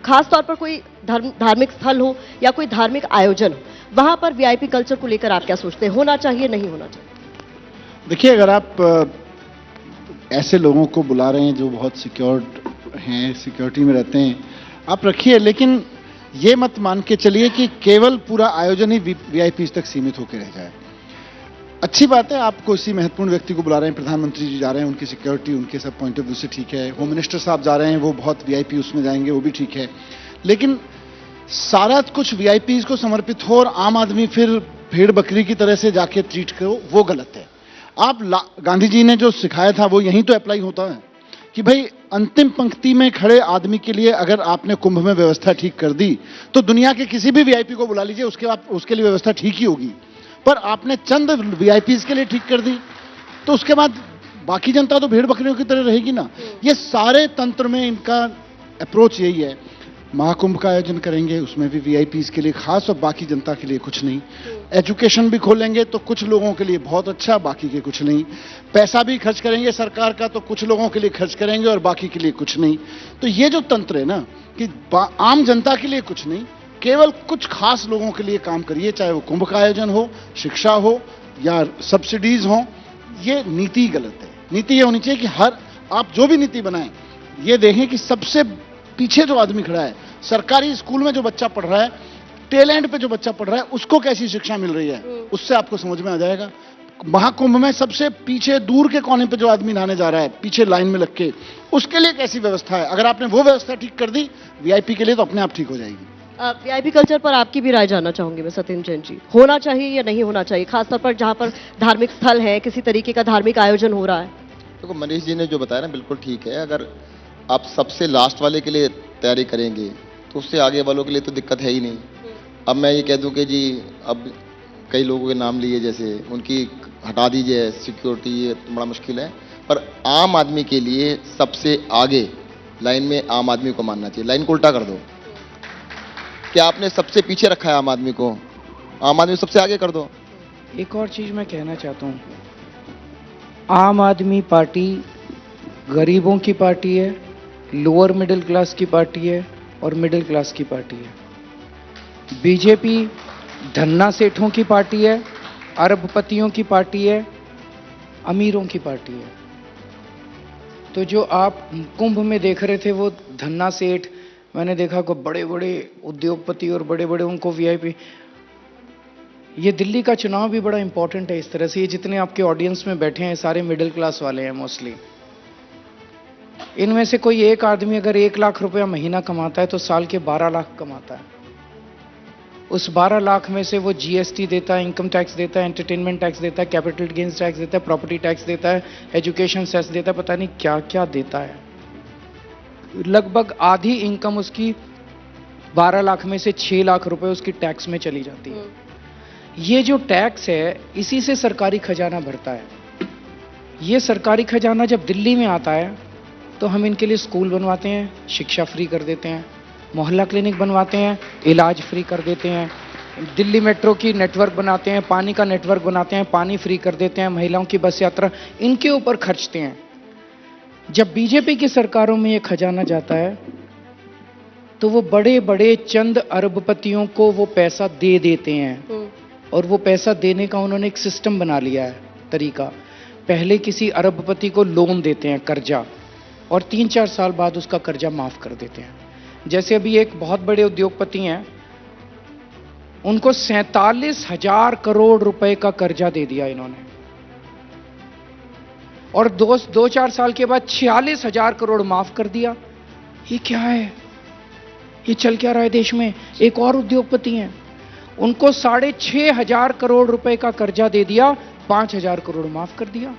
खास तौर पर कोई धार्मिक स्थल हो या कोई धार्मिक आयोजन हो, वहां पर वीआईपी कल्चर को लेकर आप क्या सोचते हैं? होना चाहिए, नहीं होना चाहिए? देखिए, अगर आप ऐसे लोगों को बुला रहे हैं जो बहुत सिक्योर्ड हैं, सिक्योरिटी में रहते हैं, आप रखिए, लेकिन ये मत मान के चलिए कि केवल पूरा आयोजन ही वीआईपी तक सीमित होकर रह जाए। अच्छी बात है, आप किसी महत्वपूर्ण व्यक्ति को बुला रहे हैं, प्रधानमंत्री जी जा रहे हैं, उनकी सिक्योरिटी, उनके सब पॉइंट ऑफ व्यू से ठीक है। होम मिनिस्टर साहब जा रहे हैं, वो बहुत वीआईपी उसमें जाएंगे, वो भी ठीक है। लेकिन सारा कुछ वीआईपीज को समर्पित हो और आम आदमी फिर भेड़ बकरी की तरह से जाके ट्रीट करो, वो गलत है। आप गांधी जी ने जो सिखाया था वो यहीं तो अप्लाई होता है कि भाई अंतिम पंक्ति में खड़े आदमी के लिए अगर आपने कुंभ में व्यवस्था ठीक कर दी तो दुनिया के किसी भी वीआईपी को बुला लीजिए, उसके लिए व्यवस्था ठीक ही होगी। पर आपने चंद वीआईपीज के लिए ठीक कर दी तो उसके बाद बाकी जनता तो भेड़ बकरियों की तरह रहेगी ना। ये सारे तंत्र में इनका अप्रोच यही है। महाकुंभ का आयोजन करेंगे, उसमें भी वीआईपीज के लिए खास और बाकी जनता के लिए कुछ नहीं। एजुकेशन भी खोलेंगे तो कुछ लोगों के लिए बहुत अच्छा, बाकी के कुछ नहीं। पैसा भी खर्च करेंगे सरकार का तो कुछ लोगों के लिए खर्च करेंगे और बाकी के लिए कुछ नहीं। तो ये जो तंत्र है ना कि आम जनता के लिए कुछ नहीं, केवल कुछ खास लोगों के लिए काम करिए, चाहे वो कुंभ का आयोजन हो, शिक्षा हो या सब्सिडीज हो, ये नीति गलत है। नीति ये होनी चाहिए कि आप जो भी नीति बनाएं, ये देखें कि सबसे पीछे जो आदमी खड़ा है, सरकारी स्कूल में जो बच्चा पढ़ रहा है, टेल एंड पे जो बच्चा पढ़ रहा है, उसको कैसी शिक्षा मिल रही है, उससे आपको समझ में आ जाएगा। महाकुंभ में सबसे पीछे दूर के कोने पे जो आदमी नहाने जा रहा है पीछे लाइन में लग के, उसके लिए कैसी व्यवस्था है? अगर आपने वो व्यवस्था ठीक कर दी वीआईपी के लिए, तो अपने आप ठीक हो जाएगी। वीआईपी कल्चर पर आपकी भी राय जानना चाहूंगी मैं सत्येंद्र जैन जी। होना चाहिए या नहीं होना चाहिए, खासतौर पर जहां पर धार्मिक स्थल है, किसी तरीके का धार्मिक आयोजन हो रहा है? देखो मनीष जी ने जो बताया ना बिल्कुल ठीक है। अगर आप सबसे लास्ट वाले के लिए तैयारी करेंगे तो उससे आगे वालों के लिए तो दिक्कत है ही नहीं। अब मैं ये कह दूं कि जी अब कई लोगों के नाम लिए जैसे उनकी हटा दीजिए सिक्योरिटी, ये तो बड़ा मुश्किल है। पर आम आदमी के लिए सबसे आगे लाइन में आम आदमी को मानना चाहिए। लाइन को उल्टा कर दो। क्या आपने सबसे पीछे रखा है आम आदमी को? आम आदमी सबसे आगे कर दो। एक और चीज मैं कहना चाहता हूँ, आम आदमी पार्टी गरीबों की पार्टी है, लोअर मिडिल क्लास की पार्टी है और मिडिल क्लास की पार्टी है। बीजेपी धन्ना सेठों की पार्टी है, अरबपतियों की पार्टी है, अमीरों की पार्टी है। तो जो आप कुंभ में देख रहे थे वो धन्ना सेठ, मैंने देखा को बड़े बड़े उद्योगपति और बड़े बड़े उनको वीआईपी। ये दिल्ली का चुनाव भी बड़ा इंपॉर्टेंट है इस तरह से। ये जितने आपके ऑडियंस में बैठे हैं सारे मिडिल क्लास वाले हैं मोस्टली। इनमें से कोई एक आदमी अगर 1 लाख रुपया महीना कमाता है तो साल के 12 लाख कमाता है। उस 12 लाख में से वो जीएसटी देता है, इनकम टैक्स देता है, एंटरटेनमेंट टैक्स देता है, कैपिटल गेन्स टैक्स देता है, प्रॉपर्टी टैक्स देता है, एजुकेशन सेस देता है, पता नहीं क्या क्या देता है। लगभग आधी इनकम उसकी 12 लाख में से 6 लाख रुपए उसकी टैक्स में चली जाती है। ये जो टैक्स है इसी से सरकारी खजाना भरता है। ये सरकारी खजाना जब दिल्ली में आता है तो हम इनके लिए स्कूल बनवाते हैं, शिक्षा फ्री कर देते हैं, मोहल्ला क्लिनिक बनवाते हैं, इलाज फ्री कर देते हैं, दिल्ली मेट्रो की नेटवर्क बनाते हैं, पानी का नेटवर्क बनाते हैं, पानी फ्री कर देते हैं, महिलाओं की बस यात्रा इनके ऊपर खर्चते हैं। जब बीजेपी की सरकारों में ये खजाना जाता है तो वो बड़े बड़े चंद अरबपतियों को वो पैसा दे देते हैं। और वो पैसा देने का उन्होंने एक सिस्टम बना लिया है, तरीका। पहले किसी अरबपति को लोन देते हैं, कर्जा, और 3-4 साल बाद उसका कर्जा माफ कर देते हैं। जैसे अभी एक बहुत बड़े उद्योगपति हैं, उनको 47,000 करोड़ रुपए का कर्जा दे दिया इन्होंने, और 2-4 साल के बाद 46,000 करोड़ माफ कर दिया। ये क्या है? ये चल क्या रहा है देश में? एक और उद्योगपति हैं, उनको 6,500 करोड़ रुपए का कर्जा दे दिया, 5,000 करोड़ माफ कर दिया।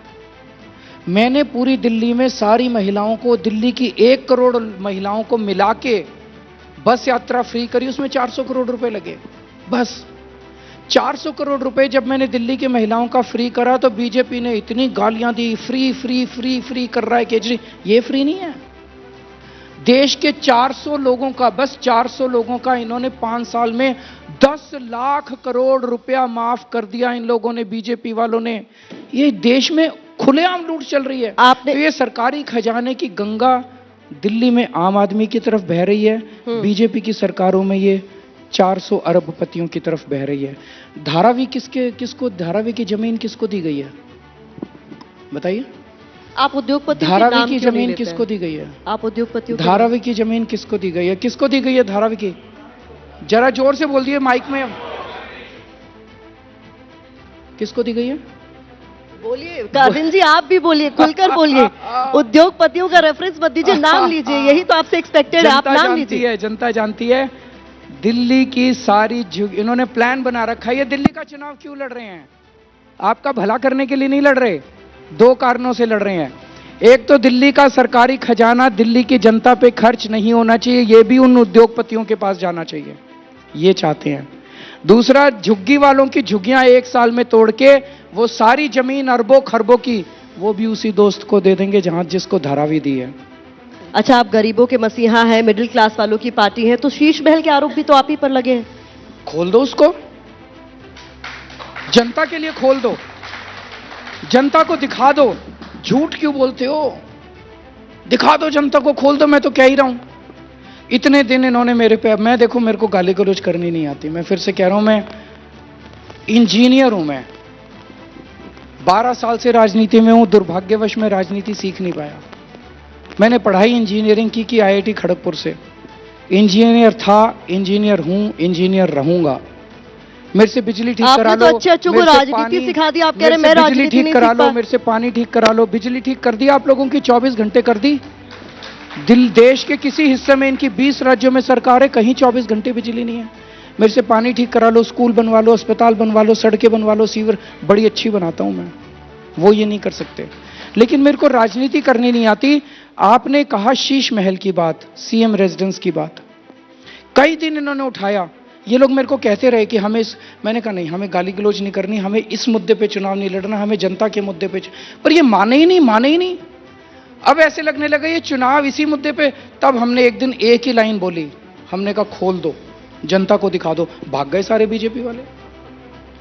मैंने पूरी दिल्ली में सारी महिलाओं को, दिल्ली की 1 करोड़ महिलाओं को मिला के बस यात्रा फ्री करी, उसमें 400 करोड़ रुपए लगे। बस 400 करोड़ रुपए जब मैंने दिल्ली की महिलाओं का फ्री करा तो बीजेपी ने इतनी गालियां दी, फ्री फ्री फ्री फ्री कर रहा है केजरीवाल। ये फ्री नहीं है। देश के 400 लोगों का, बस 400 लोगों का इन्होंने 5 साल में 10 लाख करोड़ रुपया माफ कर दिया इन लोगों ने, बीजेपी वालों ने। ये देश में खुलेआम लूट चल रही है। तो ये सरकारी खजाने की गंगा दिल्ली में आम आदमी की तरफ बह रही है, बीजेपी की सरकारों में ये 400 अरबपतियों की तरफ बह रही है। धारावी धारावी की जमीन किसको दी गई है बताइए? आप उद्योगपति धारावी की जमीन किसको दी गई है? आप उद्योगपतियों धारावी की जमीन किसको दी गई है? किसको दी गई है धारावी की? जरा जोर से बोल दिए माइक में। किसको दी गई है? बोलिए अरविंद जी, आप भी बोलिए, खुलकर बोलिए। उद्योगपतियों का रेफरेंस मत दीजिए, नाम लीजिए, यही तो आपसे एक्सपेक्टेड है। आप नाम लीजिए। जनता जानती है दिल्ली की सारी इन्होंने प्लान बना रखा है। ये दिल्ली का चुनाव क्यों लड़ रहे हैं? आपका भला करने के लिए नहीं लड़ रहे, 2 कारणों से लड़ रहे हैं। एक तो दिल्ली का सरकारी खजाना दिल्ली की जनता पे खर्च नहीं होना चाहिए, ये भी उन उद्योगपतियों के पास जाना चाहिए, ये चाहते हैं। दूसरा, झुग्गी वालों की झुग्गियां 1 साल में तोड़ के वो सारी जमीन अरबों खरबों की वो भी उसी दोस्त को दे देंगे जहां जिसको धारावी दी है। अच्छा, आप गरीबों के मसीहा हैं, मिडिल क्लास वालों की पार्टी है, तो शीश महल के आरोप भी तो आप ही पर लगे हैं। खोल दो उसको, जनता के लिए खोल दो, जनता को दिखा दो। झूठ क्यों बोलते हो? दिखा दो जनता को, खोल दो। मैं तो कह ही रहा हूं, इतने दिन इन्होंने मेरे पे, मैं देखो मेरे को गाली गलौज करनी नहीं आती, मैं फिर से कह रहा हूं, मैं इंजीनियर हूं। मैं 12 साल से राजनीति में हूं, दुर्भाग्यवश मैं राजनीति सीख नहीं पाया। मैंने पढ़ाई इंजीनियरिंग की आईआईटी खड़गपुर से। इंजीनियर था, इंजीनियर हूं, इंजीनियर रहूंगा। मेरे से बिजली ठीक आपने करा तो लो, अच्छे-अच्छों को मेरे से राजनीति पानी- सिखा दी, आप कह मेरे रहे से मैं बिजली राजनीति ठीक नहीं करा सीख लो, पा- मेरे से पानी ठीक करा लो। बिजली ठीक कर दी आप लोगों की, 24 घंटे कर दी। देश के किसी हिस्से में इनकी 20 राज्यों में सरकार है, कहीं 24 घंटे बिजली नहीं है। मेरे से पानी ठीक करा लो, स्कूल बनवा लो, अस्पताल बनवा लो, सड़कें बनवा लो, सीवर बड़ी अच्छी बनाता हूं मैं, वो ये नहीं कर सकते। लेकिन मेरे को राजनीति करनी नहीं आती। आपने कहा शीश महल की बात, सीएम रेजिडेंस की बात, कई दिन इन्होंने उठाया। ये लोग मेरे को कहते रहे कि हमें मैंने कहा नहीं, हमें गाली गलौज नहीं करनी, हमें इस मुद्दे पे चुनाव नहीं लड़ना, हमें जनता के मुद्दे पे। पर ये माने ही नहीं। अब ऐसे लगने लगे ये चुनाव इसी मुद्दे पे। तब हमने एक दिन एक ही लाइन बोली, हमने कहा खोल दो, जनता को दिखा दो। भाग गए सारे बीजेपी वाले,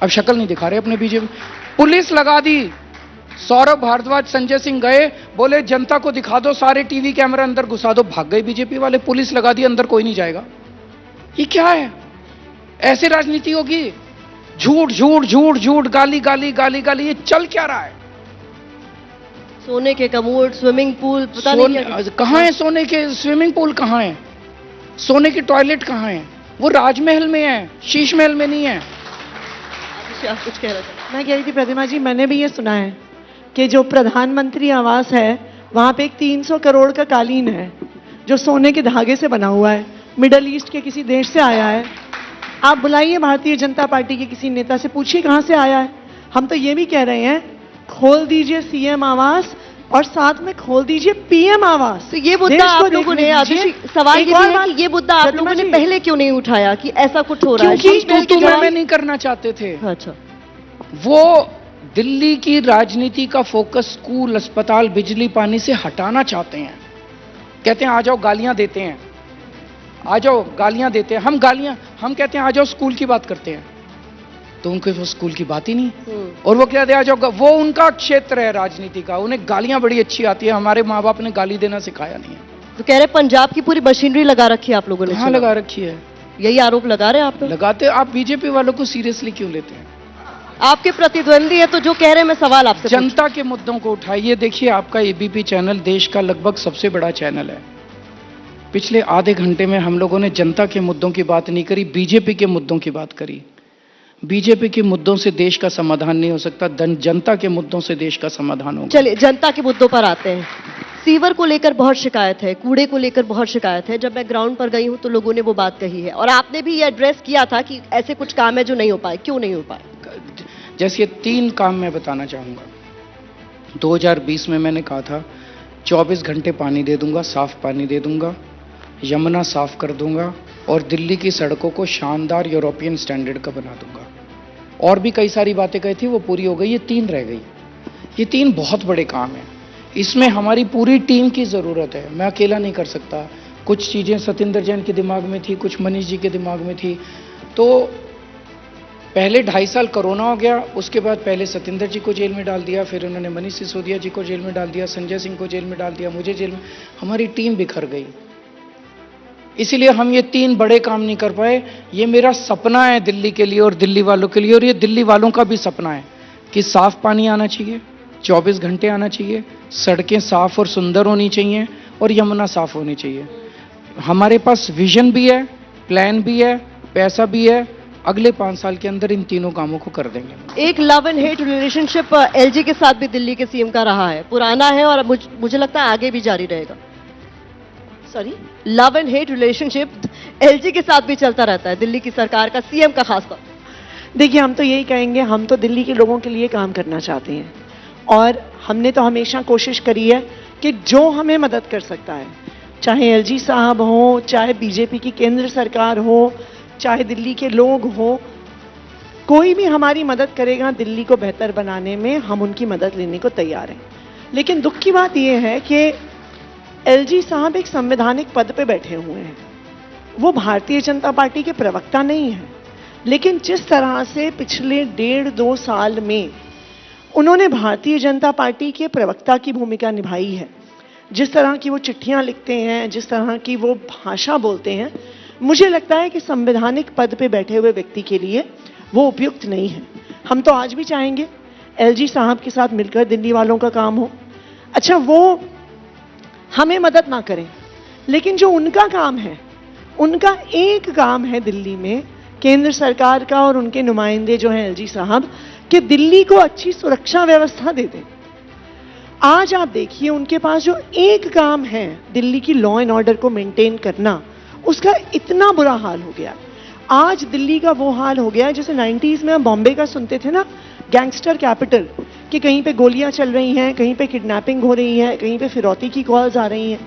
अब शक्ल नहीं दिखा रहे अपने बीजेपी। पुलिस लगा दी, सौरभ भारद्वाज, संजय सिंह गए, बोले जनता को दिखा दो, सारे टीवी कैमरा अंदर घुसा दो। भाग गए बीजेपी वाले, पुलिस लगा दी, अंदर कोई नहीं जाएगा। ये क्या है? ऐसे राजनीति होगी? झूठ झूठ झूठ झूठ, गाली गाली गाली गाली, ये चल क्या रहा है? सोने के कमोड, स्विमिंग पूल, पता नहीं क्या। कहां है सोने के स्विमिंग पूल? कहां है सोने की टॉयलेट? कहां है? वो राजमहल में है, शीश महल में नहीं है। आप कुछ कह रहे थे? मैं कह रही थी प्रतिमा जी, मैंने भी ये सुना है कि जो प्रधानमंत्री आवास है वहां पे एक 300 करोड़ का कालीन है जो सोने के धागे से बना हुआ है, मिडल ईस्ट के किसी देश से आया है। आप बुलाइए भारतीय जनता पार्टी के किसी नेता से, पूछिए कहां से आया है। हम तो ये भी कह रहे हैं खोल दीजिए सीएम आवास और साथ में खोल दीजिए पीएम आवास। तो ये मुद्दा देश को आप लोगों ने, देखने आदित्य, दीजिए। सवाल एक ये और भी है बात, कि ये मुद्दा आप प्रतिमा लोगों ने जी, पहले क्यों नहीं उठाया कि ऐसा कुछ हो रहा है? क्योंकि शीश महल के तो जवाब- मैं नहीं करना चाहते थे। अच्छा, वो दिल्ली की राजनीति का फोकस स्कूल, अस्पताल, बिजली, पानी से हटाना चाहते हैं। कहते हैं आ जाओ गालियां देते हैं, आ जाओ गालियां देते हैं। हम कहते हैं आ जाओ स्कूल की बात करते हैं, तो उनको वो स्कूल की बात ही नहीं। और वो कहते हैं आ जाओ, वो उनका क्षेत्र है राजनीति का, उन्हें गालियां बड़ी अच्छी आती है। हमारे माँ बाप ने गाली देना सिखाया नहीं है। तो कह रहे पंजाब की पूरी मशीनरी लगा रखी है आप लोगों ने। कहाँ लगा रखी है? यही आरोप लगा रहे हैं आप पे? लगाते। आप बीजेपी वालों को सीरियसली क्यों लेते हैं? आपके प्रतिद्वंदी है, तो जो कह रहे हैं मैं सवाल आपसे पूछ- जनता के मुद्दों को उठाइए। देखिए, आपका एबीपी चैनल देश का लगभग सबसे बड़ा चैनल है। पिछले आधे घंटे में हम लोगों ने जनता के मुद्दों की बात नहीं करी, बीजेपी के मुद्दों की बात करी। बीजेपी के मुद्दों से देश का समाधान नहीं हो सकता, जनता के मुद्दों से देश का समाधान होगा। चलिए जनता के मुद्दों पर आते हैं। सीवर को लेकर बहुत शिकायत है, कूड़े को लेकर बहुत शिकायत है। जब मैं ग्राउंड पर गई हूं तो लोगों ने वो बात कही है, और आपने भी ये एड्रेस किया था कि ऐसे कुछ काम है जो नहीं हो पाए। क्यों नहीं हो पाए? जैसे ये 3 काम मैं बताना चाहूंगा। 2020 में मैंने कहा था 24 घंटे पानी दे दूंगा, साफ पानी दे दूंगा, यमुना साफ कर दूंगा, और दिल्ली की सड़कों को शानदार यूरोपियन स्टैंडर्ड का बना दूंगा। और भी कई सारी बातें कही थी, वो पूरी हो गई। ये 3 रह गई। ये 3 बहुत बड़े काम हैं, इसमें हमारी पूरी टीम की जरूरत है। मैं अकेला नहीं कर सकता। कुछ चीजें सतिंदर जैन के दिमाग में थी, कुछ मनीष जी के दिमाग में थी। तो पहले 2.5 साल कोरोना हो गया, उसके बाद पहले सतिंदर जी को जेल में डाल दिया, फिर उन्होंने मनीष सिसोदिया जी को जेल में डाल दिया, संजय सिंह को जेल में डाल दिया, मुझे जेल में। हमारी टीम बिखर गई, इसीलिए हम ये 3 बड़े काम नहीं कर पाए। ये मेरा सपना है दिल्ली के लिए और दिल्ली वालों के लिए, और ये दिल्ली वालों का भी सपना है कि साफ पानी आना चाहिए, 24 घंटे आना चाहिए, सड़कें साफ और सुंदर होनी चाहिए, और यमुना साफ होनी चाहिए। हमारे पास विजन भी है, प्लान भी है, पैसा भी है। अगले 5 साल के अंदर इन तीनों कामों को कर देंगे। एक love and hate relationship LG के साथ भी दिल्ली के सीएम का रहा है, पुराना है, और मुझे लगता है आगे भी जारी रहेगा। Sorry, love and hate relationship LG के साथ भी चलता रहता है, दिल्ली की सरकार का, सीएम का खासतौर। देखिए, हम तो यही कहेंगे, हम तो दिल्ली के लोगों के लिए काम करना चाहते हैं, और हमने तो हमेशा कोशिश करी है कि जो हमें मदद कर सकता है, चाहे एलजी साहब हो, चाहे बीजेपी की केंद्र सरकार हो, चाहे दिल्ली के लोग हो, कोई भी हमारी मदद करेगा दिल्ली को बेहतर बनाने में, हम उनकी मदद लेने को तैयार हैं। लेकिन दुख की बात यह है कि एलजी साहब एक संवैधानिक पद पे बैठे हुए हैं। वो भारतीय जनता पार्टी के प्रवक्ता नहीं हैं, लेकिन जिस तरह से पिछले 1.5-2 साल में उन्होंने भारतीय जनता पार्टी के प्रवक्ता की भूमिका निभाई है, जिस तरह की वो चिट्ठियां लिखते हैं, जिस तरह की वो भाषा बोलते हैं, मुझे लगता है कि संवैधानिक पद पे बैठे हुए व्यक्ति के लिए वो उपयुक्त नहीं है। हम तो आज भी चाहेंगे एलजी साहब के साथ मिलकर दिल्ली वालों का काम हो। अच्छा, वो हमें मदद ना करें, लेकिन जो उनका काम है, उनका एक काम है दिल्ली में केंद्र सरकार का और उनके नुमाइंदे जो हैं एलजी साहब, कि दिल्ली को अच्छी सुरक्षा व्यवस्था दे दें। आज आप देखिए उनके पास जो एक काम है दिल्ली की लॉ एंड ऑर्डर को मेंटेन करना, उसका इतना बुरा हाल हो गया। आज दिल्ली का वो हाल हो गया है जैसे 90s में हम बॉम्बे का सुनते थे ना, गैंगस्टर कैपिटल, कि कहीं पे गोलियां चल रही हैं, कहीं पे किडनैपिंग हो रही है, कहीं पे फिरौती की कॉल्स आ रही हैं।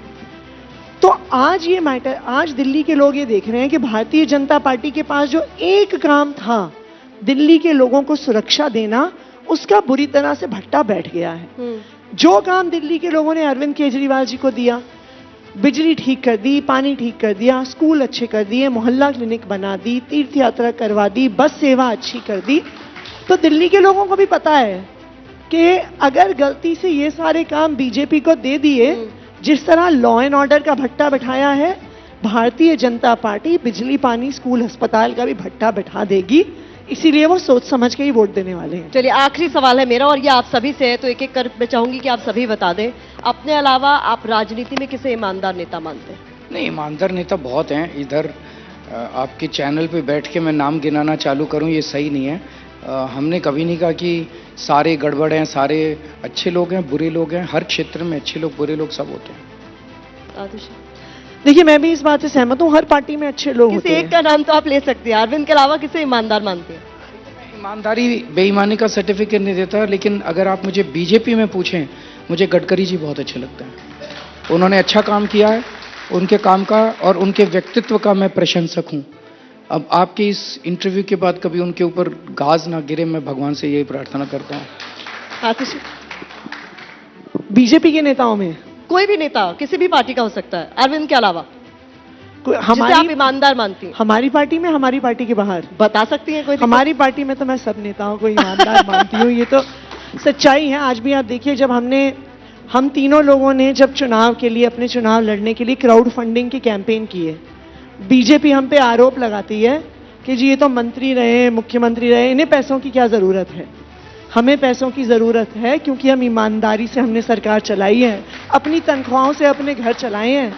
तो आज ये मैटर, आज दिल्ली के लोग ये देख रहे हैं कि भारतीय जनता पार्टी के पास जो एक काम था दिल्ली के लोगों को सुरक्षा देना, उसका बुरी तरह से भट्टा बैठ गया है। जो काम दिल्ली के लोगों ने अरविंद केजरीवाल जी को दिया, बिजली ठीक कर दी, पानी ठीक कर दिया, स्कूल अच्छे कर दिए, मोहल्ला क्लिनिक बना दी, तीर्थ यात्रा करवा दी, बस सेवा अच्छी कर दी, तो दिल्ली के लोगों को भी पता है कि अगर गलती से ये सारे काम बीजेपी को दे दिए, जिस तरह लॉ एंड ऑर्डर का भट्टा बिठाया है, भारतीय जनता पार्टी बिजली, पानी, स्कूल, अस्पताल का भी भट्टा बिठा देगी। इसीलिए वो सोच समझ के ही वोट देने वाले हैं। चलिए, आखिरी सवाल है मेरा और ये आप सभी से है, तो एक एक कर मैं चाहूंगी कि आप सभी बता दें, अपने अलावा आप राजनीति में किसे ईमानदार नेता मानते हैं? नहीं, ईमानदार नेता बहुत हैं। इधर आपके चैनल पे बैठ के मैं नाम गिनाना चालू करूं, ये सही नहीं है। हमने कभी नहीं कहा कि सारे गड़बड़ हैं, सारे अच्छे लोग हैं, बुरे लोग हैं। हर क्षेत्र में अच्छे लोग, बुरे लोग सब होते हैं। आदर्श, देखिए, मैं भी इस बात से सहमत हूँ, हर पार्टी में अच्छे लोग होते किसी हैं। एक का नाम तो आप ले सकते हैं। अरविंद के अलावा किसे ईमानदार मानते हैं? ईमानदारी बेईमानी का सर्टिफिकेट नहीं देता, लेकिन अगर आप मुझे बीजेपी में पूछें, मुझे गडकरी जी बहुत अच्छे लगते हैं। उन्होंने अच्छा काम किया है, उनके काम का और उनके व्यक्तित्व का मैं प्रशंसक हूं। अब आपके इस इंटरव्यू के बाद कभी उनके ऊपर घास ना गिरे, मैं भगवान से यही प्रार्थना करता हूं। आतिश, बीजेपी के नेताओं में कोई भी नेता किसी भी पार्टी का हो सकता है, अरविंद के अलावा, जिसे आप हमारी ईमानदार मानती हैं। हमारी पार्टी में, हमारी पार्टी के बाहर, बता सकती हैं कोई दिक्कत? हमारी पार्टी में तो मैं सब नेताओं को ईमानदार मानती हूँ। ये तो सच्चाई है। आज भी आप देखिए, जब हम तीनों लोगों ने जब चुनाव के लिए, अपने चुनाव लड़ने के लिए क्राउड फंडिंग की कैंपेन की है, बीजेपी हम पे आरोप लगाती है कि जी ये तो मंत्री रहे, मुख्यमंत्री रहे, इन्हें पैसों की क्या जरूरत है। हमें पैसों की जरूरत है क्योंकि हम ईमानदारी से हमने सरकार चलाई है, अपनी तनख्वाहों से अपने घर चलाए हैं।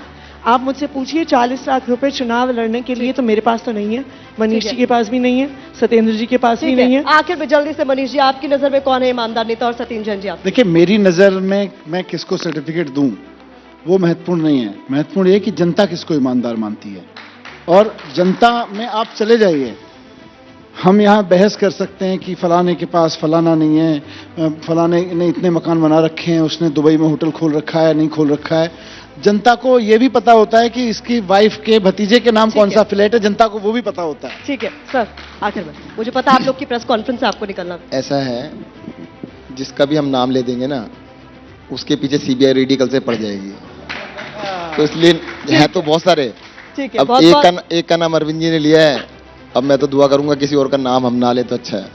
आप मुझसे पूछिए, 40 लाख रुपए चुनाव लड़ने के लिए तो मेरे पास तो नहीं है, मनीष जी के पास भी नहीं है, सत्येंद्र जी के पास भी ठीक नहीं है। आखिर में जल्दी से मनीष जी, आपकी नजर में कौन है ईमानदार नेता? और सत्येंद्र जैन जी, आप? देखिए, मेरी नज़र में मैं किसको सर्टिफिकेट दूं वो महत्वपूर्ण नहीं है। महत्वपूर्ण ये कि जनता किसको ईमानदार मानती है। और जनता में आप चले जाइए, हम यहाँ बहस कर सकते हैं कि फलाने के पास फलाना नहीं है, फलाने ने इतने मकान बना रखे हैं, उसने दुबई में होटल खोल रखा है, नहीं खोल रखा है। जनता को ये भी पता होता है कि इसकी वाइफ के भतीजे के नाम कौन सा फ्लैट है, जनता को वो भी पता होता है। ठीक है सर, आखिर में मुझे पता है आप लोग की प्रेस कॉन्फ्रेंस से आपको निकलना। ऐसा है, जिसका भी हम नाम ले देंगे ना, उसके पीछे सीबीआई रेडी कल से पड़ जाएगी, तो इसलिए है तो बहुत सारे। ठीक है, अब एक का नाम अरविंद जी ने लिया है, अब मैं तो दुआ करूंगा किसी और का नाम हम ना ले तो अच्छा है।